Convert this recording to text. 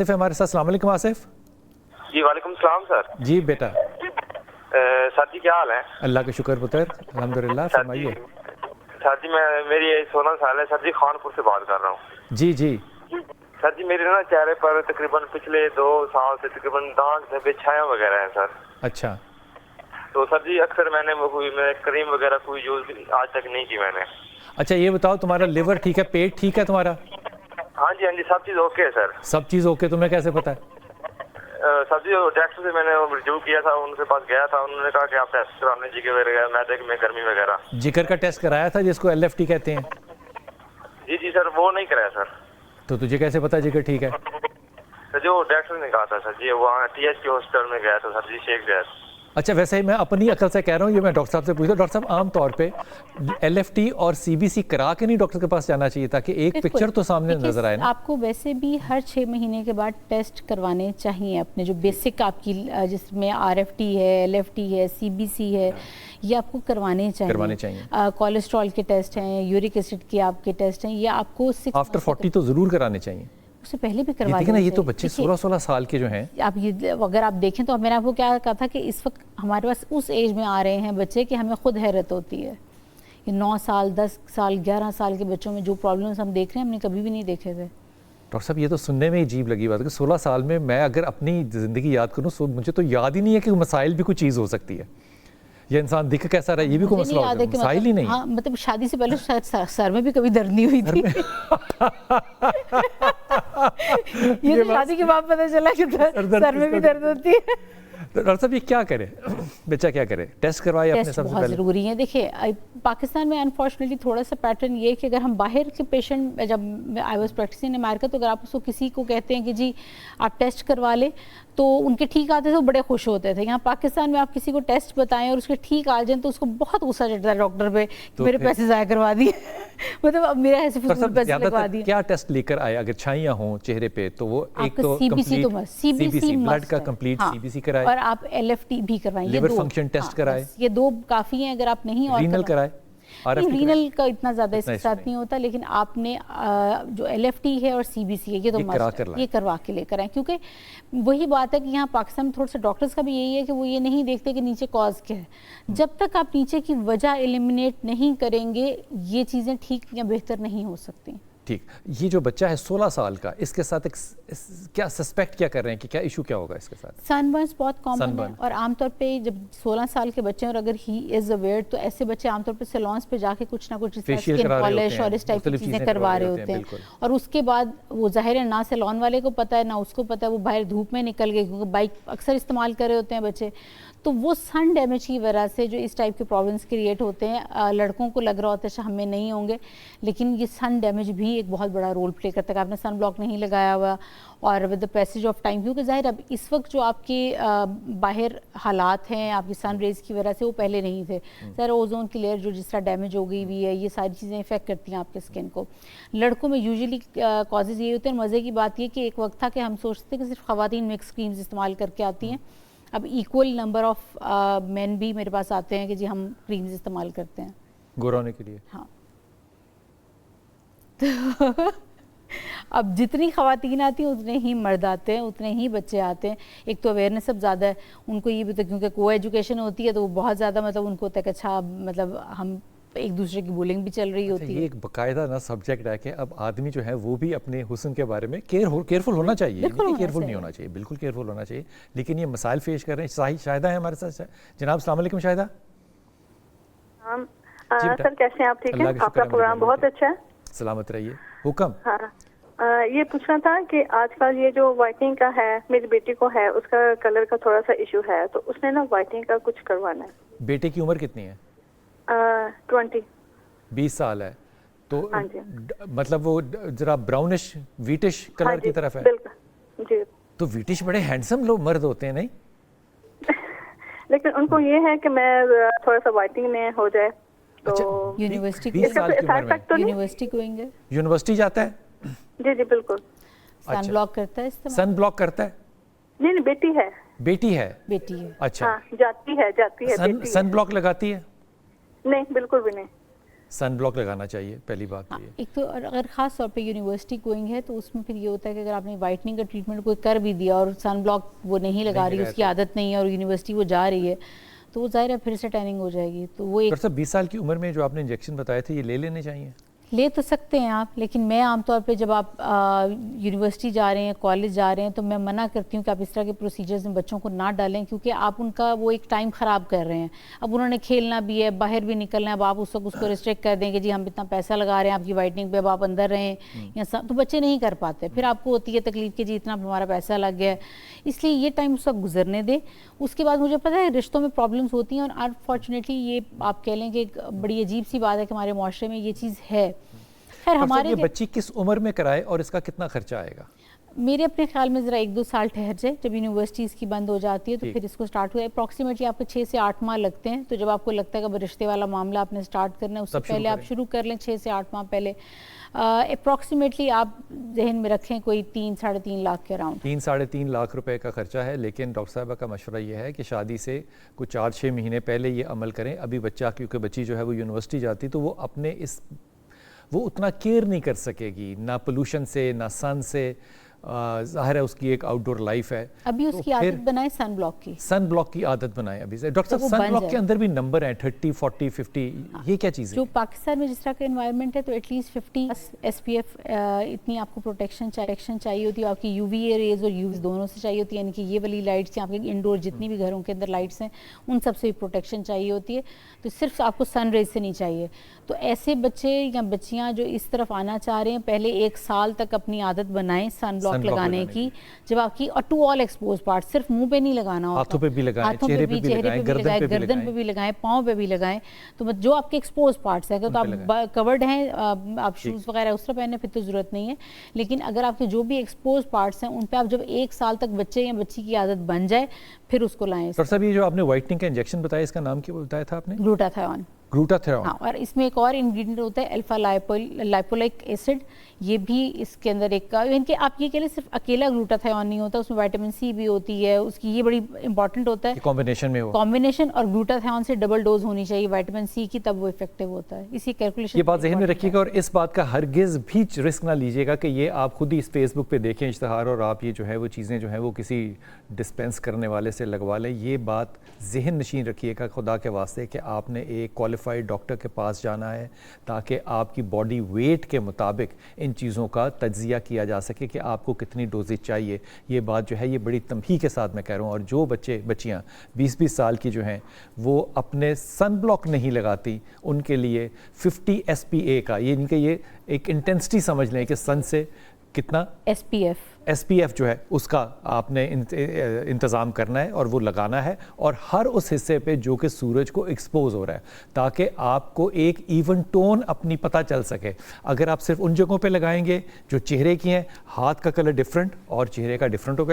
आसिफ है हमारे साथ। अस्सलाम वालेकुम आसिफ। जी वालेकुम सलाम सर। जी बेटा। सर जी क्या हाल है? अल्लाह का शुक्र पुत्र, अल्हम्दुलिल्लाह। फरमाइए। सर जी मेरी 16 साल है सर जी, खानपुर से बात कर रहा हूँ। जी जी सर जी मेरे ना चेहरे पर तकरीबन पिछले 2 साल से तकरीबन दाग धब्बे छाया वगैरह है सर। अच्छा। तो सर जी अक्सर मैंने मैं क्रीम वगैरह कोई यूज आज तक नहीं की मैंने। अच्छा ये बताओ, तुम्हारा लिवर ठीक है, पेट ठीक है तुम्हारा? हाँ जी सब चीज़ ओके है सर। सब चीज़ ओके, तुम्हें कैसे पता है? सर जी डॉक्टर से मैंने रिव्यू किया था, उनके पास गया था, उन्होंने कहा कि आप टेस्ट कराने जिगर वगैरह, मैदे में गर्मी वगैरह। जिगर का टेस्ट कराया था जिसको LFT कहते हैं? जी सर वो नहीं कराया सर। तो तुझे कैसे पता जिगर ठीक है? सर जो डॉक्टर ने कहा था सर जी, वहाँ TH के हॉस्पिटल में गया था सर जी, शेख गया। अच्छा वैसे ही मैं अपनी अकल से कह रहा हूँ, ये मैं डॉक्टर साहब से पूछता हूँ। डॉक्टर साहब आम तौर पे LFT और CBC करा के नहीं डॉक्टर के पास जाना चाहिए ताकि एक पिक्चर तो सामने नजर आए ना? आपको वैसे भी हर 6 महीने के बाद टेस्ट करवाने चाहिए अपने जो बेसिक आपकी, जिसमें RFT है, LFT है, CBC है, ये आपको करवाने चाहिए। कोलेस्ट्रॉल के टेस्ट हैं, यूरिक एसिड के आपके टेस्ट हैं, ये आपको आफ्टर 40 तो जरूर कराने चाहिए। उससे पहले भी करवा देखें ना, ये तो बच्चे 16-16 साल के जो हैं, आप ये अगर आप देखें तो मैंने आपको क्या कहा था कि इस वक्त हमारे पास उस एज में आ रहे हैं बच्चे कि हमें खुद हैरत होती है। ये 9 साल, 10 साल, 11 साल के बच्चों में जो प्रॉब्लम्स हम देख रहे हैं हमने कभी भी नहीं देखे थे। डॉक्टर साहब ये तो सुनने में अजीब लगी बात है कि 16 साल में मैं अगर अपनी ज़िंदगी याद करूँ, मुझे तो याद ही नहीं है कि मसाइल भी कोई चीज़ हो सकती है। ये इंसान दिख कैसा रहा है, ये भी कोई मसला होता है, मसाइल ही नहीं। हाँ मतलब शादी से पहले शायद सर में भी कभी दर्द नहीं हुई थी। ये तो शादी के बाद पता चला कि सर में भी दर्द होती है। तो डॉक्टर साहब ये क्या करे, बच्चा क्या करे? टेस्ट करवाए अपने सबसे पहले? ज़रूरी है। देखिए पाकिस्तान में अनफॉर्चुनेटली थोड़ा सा पैटर्न ये है कि अगर हम बाहर के पेशेंट, जब I was practising in America, तो अगर आप उसको किसी को कहते हैं कि जी आप टेस्ट करवा लें तो उनके ठीक आते थे, वो बड़े खुश होते थे। यहाँ पाकिस्तान में आप किसी को टेस्ट बताएं और उसके ठीक आ जाए तो उसको बहुत गुस्सा चढ़ता है डॉक्टर पे कि मेरे पैसे ज़ाया करवा दिए। मतलब अब मेरा ऐसे फिजूल पैसे लगवा दिए। क्या टेस्ट लेकर आए? अगर छाइयाँ हों चेहरे पे तो वो एक तो CBC ब्लड का कंप्लीट CBC कराए और आप LFT भी करवाएं, लिवर फंक्शन टेस्ट कराए, ये 2 काफ़ी हैं। अगर आप नहीं और रीनल कराए, रीनल का इतना ज़्यादा इसके साथ नहीं होता, लेकिन आपने जो LFT है और CBC है ये तो मस्ट, ये करवा के लेकर आए। क्योंकि वही बात है कि यहाँ पाकिस्तान में थोड़ा सा डॉक्टर्स का भी यही है कि वो ये नहीं देखते कि नीचे कॉज क्या है। जब तक आप नीचे की वजह एलिमिनेट नहीं करेंगे ये चीज़ें ठीक या बेहतर नहीं हो सकती। ठीक, ये जो बच्चा है 16 साल का, इसके साथ क्या सस्पेक्ट क्या कर रहे हैं कि क्या इशू क्या होगा इसके साथ? सनबर्न्स बहुत कॉमन है और आमतौर पे जब 16 साल के बच्चे और अगर ही इज अवेयर तो ऐसे बच्चे आमतौर पे सैलून्स पे जाके कुछ ना कुछ स्किन पॉलिश और इस टाइप की चीज़ें करवा रहे होते हैं। और उसके बाद वो जाहिर है ना सैलून वाले को पता है ना उसको पता है, वो बाहर धूप में निकल गए क्योंकि बाइक अक्सर इस्तेमाल कर रहे होते हैं बच्चे, तो वो सन डैमेज की वजह से जो इस टाइप के प्रॉब्लम्स क्रिएट होते हैं। लड़कों को लग रहा होता है हमें नहीं होंगे, लेकिन ये सन डैमेज भी एक बहुत बड़ा रोल प्ले करता है। आपने सन ब्लॉक नहीं लगाया हुआ और with the passage of time, क्योंकि जाहिर अब इस वक्त जो आपके बाहर हालात हैं आपकी सन रेज की वजह से वो पहले नहीं थे। सर ओजोन की लेयर जो जिस तरह डैमेज हो गई हुई है, ये सारी चीज़ें इफेक्ट करती हैं आपके स्किन को। लड़कों में यूजुअली कॉजेज़ ये होते हैं। मज़े की बात ये कि एक वक्त था कि हम सोचते थे कि सिर्फ ख़वातीन मिक्स क्रीम्स इस्तेमाल करके आती हैं, अब इक्वल नंबर ऑफ मेन भी मेरे पास आते हैं कि जी हम क्रीम्स इस्तेमाल करते हैं गोरा होने के लिए। हाँ तो अब जितनी ख़वातीन आती हैं उतने ही मर्द आते हैं, उतने ही बच्चे आते हैं। एक तो अवेयरनेस अब ज़्यादा है उनको, ये भी तो क्योंकि को एजुकेशन होती है तो वो बहुत ज़्यादा मतलब उनको होता है कि अच्छा मतलब हम एक दूसरे की बुलिंग भी चल रही होती है। ये एक बाकायदा ना सब्जेक्ट है कि अब आदमी जो है वो भी अपने हुस्न के बारे में केयरफुल होना चाहिए, केयरफुल नहीं होना चाहिए, बिल्कुल केयरफुल होना चाहिए। लेकिन ये मसाइल फेस कर रहे हैं। शाहिदा है हमारे साथ। जनाब अस्सलाम वालेकुम शाहिदा। सर कैसे हैं आप? ठीक है, आपका प्रोग्राम बहुत अच्छा है। सलामत रहिए। हुक्म। हाँ ये पूछना था कि आजकल ये जो वाइटनिंग का है, मेरी बेटी को है, उसका कलर का थोड़ा सा इशू है, तो उसने ना वाइटनिंग का कुछ करवाना है। बेटे की उम्र कितनी है? 20 साल है तो मतलब वो जरा ब्राउनिश वीटिश कलर की तरफ है। जी। तो वीटिश बड़े हैंडसम लोग मर्द होते हैं नहीं? लेकिन उनको ये है कि मैं थोड़ा सा वाइटनिंग में हो जाए तो। अच्छा, यूनिवर्सिटी 20 साल की उम्र में यूनिवर्सिटी गोइंग है? यूनिवर्सिटी जाता है? जी बिल्कुल। सन ब्लॉक करता है इस्तेमाल? सन ब्लॉक करता है? नहीं बेटी है। बेटी है? बेटी है। अच्छा जाती है सन ब्लॉक लगाती है? नहीं बिल्कुल भी नहीं। सन ब्लॉक लगाना चाहिए, पहली बात तो ये। एक तो अगर खास तौर पे यूनिवर्सिटी गोइंग है तो उसमें फिर ये होता है कि अगर आपने वाइटनिंग का ट्रीटमेंट कोई कर भी दिया और सन ब्लॉक वो नहीं लगा रही, उसकी आदत नहीं है और यूनिवर्सिटी वो जा रही है, तो वो ज़ाहिर है फिर से टैनिंग हो जाएगी। तो वो एक 20 साल की उम्र में जो आपने इंजेक्शन बताए थे, ये ले लेने चाहिए? ले तो सकते हैं आप, लेकिन मैं आमतौर पे जब आप यूनिवर्सिटी जा रहे हैं, कॉलेज जा रहे हैं, तो मैं मना करती हूँ कि आप इस तरह के प्रोसीजर्स में बच्चों को ना डालें, क्योंकि आप उनका वो एक टाइम ख़राब कर रहे हैं। अब उन्होंने खेलना भी है, बाहर भी निकलना है, अब आप उस वक्त उसको रिस्ट्रिक्ट कर दें कि जी हम इतना पैसा लगा रहे हैं आपकी वाइटनिंग पे, अब आप अंदर रहें या सब, तो बच्चे नहीं कर पाते। फिर आपको होती है तकलीफ कि जी इतना हमारा पैसा लग गया है, इसलिए ये टाइम उसका गुजरने दें। उसके बाद मुझे पता है रिश्तों में प्रॉब्लम्स होती हैं, और अनफॉर्चुनेटली ये आप कह लें कि एक बड़ी अजीब सी बात है कि हमारे माशरे में ये चीज़ है। खैर हमारे ये बच्ची किस उम्र में कराए और इसका कितना खर्चा आएगा? मेरे अपने ख्याल में ज़रा 1-2 साल ठहर जाए, जब यूनिवर्सिटी इसकी बंद हो जाती है तो फिर इसको स्टार्ट हुआ। अप्रॉक्सीमेटली आपको 6 से 8 माह लगते हैं, तो जब आपको लगता है कि रिश्ते वाला मामला आपने स्टार्ट करना है, उससे पहले आप शुरू कर लें 6 से 8 माह पहले। अप्रॉक्सीमेटली आप जहन में रखें कोई 3-3.5 लाख के अराउंड। 3-3.5 लाख रुपए का खर्चा है, लेकिन डॉक्टर साहबा का मशवरा ये है कि शादी से कुछ 4-6 महीने पहले ये अमल करें। अभी बच्चा, क्योंकि बच्ची जो है वो यूनिवर्सिटी जाती, तो वो अपने वो उतना केयर नहीं कर सकेगी, ना पोल्यूशन से, ना सन से। ज़ाहिर है उसकी एक आउटडोर लाइफ है। अभी उसकी आदत बनाए सन ब्लॉक की, सन ब्लॉक की आदत बनाए अभी से। डॉक्टर साहब, सन ब्लॉक के अंदर भी नंबर हैं 30, 40, 50, ये क्या चीज़ है? जो पाकिस्तान में जिस तरह का एनवायरनमेंट है, तो एटलीस्ट 50 SPF इतनी आपको प्रोटेक्शन चाहिए होती है। आपकी UVA रेज और UV दोनों से चाहिए होती है, यानी कि ये वाली लाइट्स आपके इंडोर जितनी भी घरों के अंदर लाइट्स हैं उन सब से भी प्रोटेक्शन चाहिए होती है। तो सिर्फ आपको सन रेज से नहीं चाहिए। तो ऐसे बच्चे या बच्चियाँ जो इस तरफ आना चाह रहे हैं, पहले 1 साल तक अपनी आदत बनाएं सन ब्लॉक लगाने की। जब आपकी टू ऑल एक्सपोज पार्ट, सिर्फ मुंह पे नहीं लगाना होता, हाथों पे भी लगाएं, चेहरे पे भी लगाएं, गर्दन पे भी लगाएं, पाँव पे भी लगाएं। तो जो आपके एक्सपोज पार्ट्स है, तो आप कवर्ड हैं, आप शूज़ वगैरह उस तरह पहनने फिर तो ज़रूरत नहीं है। लेकिन अगर आपके जो भी एक्सपोज पार्ट्स हैं उन पे आप जब 1 साल तक बच्चे या बच्ची की आदत बन जाए फिर उसको लाएं। डॉक्टर साहब, ये जो आपने व्हाइटनिंग का इंजेक्शन बताया, इसका नाम क्या बताया था आपने? ग्लूटाथियोन। हाँ, और इसमें एक और इंग्रेडिएंट होता है अल्फा लाइपोलिक एसिड। ये भी इसके अंदर एक इनके आप ये कह लें सिर्फ अकेला ग्लूटाथियोन नहीं होता, उसमें विटामिन C भी होती है उसकी, ये बड़ी इंपॉर्टेंट होता है कॉम्बिनेशन में। कॉम्बिनेशन और ग्लूटाथियोन से डबल डोज होनी चाहिए विटामिन C की, तब वो इफेक्टिव होता है। इसी कैलकुलेशन ये बात ज़हन में रखिएगा, और इस बात का हरगिज़ भी रिस्क ना लीजिएगा कि ये आप खुद ही इस फेसबुक पे देखें इश्तहार और आप ये जो है वो चीज़ें जो है वो किसी डिस्पेंस करने वाले से लगवा लें। ये बात जहन नशीन रखिएगा खुदा के वास्ते कि आपने एक क्वालिफाइड डॉक्टर के पास जाना है, ताकि आपकी बॉडी वेट के मुताबिक इन चीज़ों का तज्जिया किया जा सके कि आपको कितनी डोजेज चाहिए। ये बात जो है ये बड़ी तमही के साथ मैं कह रहा हूँ। और जो बच्चियाँ 20-20 साल की जो हैं वो अपने सन ब्लॉक नहीं लगाती, उनके लिए 50 SPA का, ये इनके ये एक इंटेंसिटी समझ लें कि सन से कितना SPF जो है उसका आपने इंतज़ाम करना है और वो लगाना है, और हर उस हिस्से पे जो कि सूरज को एक्सपोज हो रहा है, ताकि आपको एक इवन टोन अपनी पता चल सके। अगर आप सिर्फ उन जगहों पे लगाएंगे जो चेहरे की हैं, हाथ का कलर डिफरेंट और चेहरे का डिफरेंट होगा।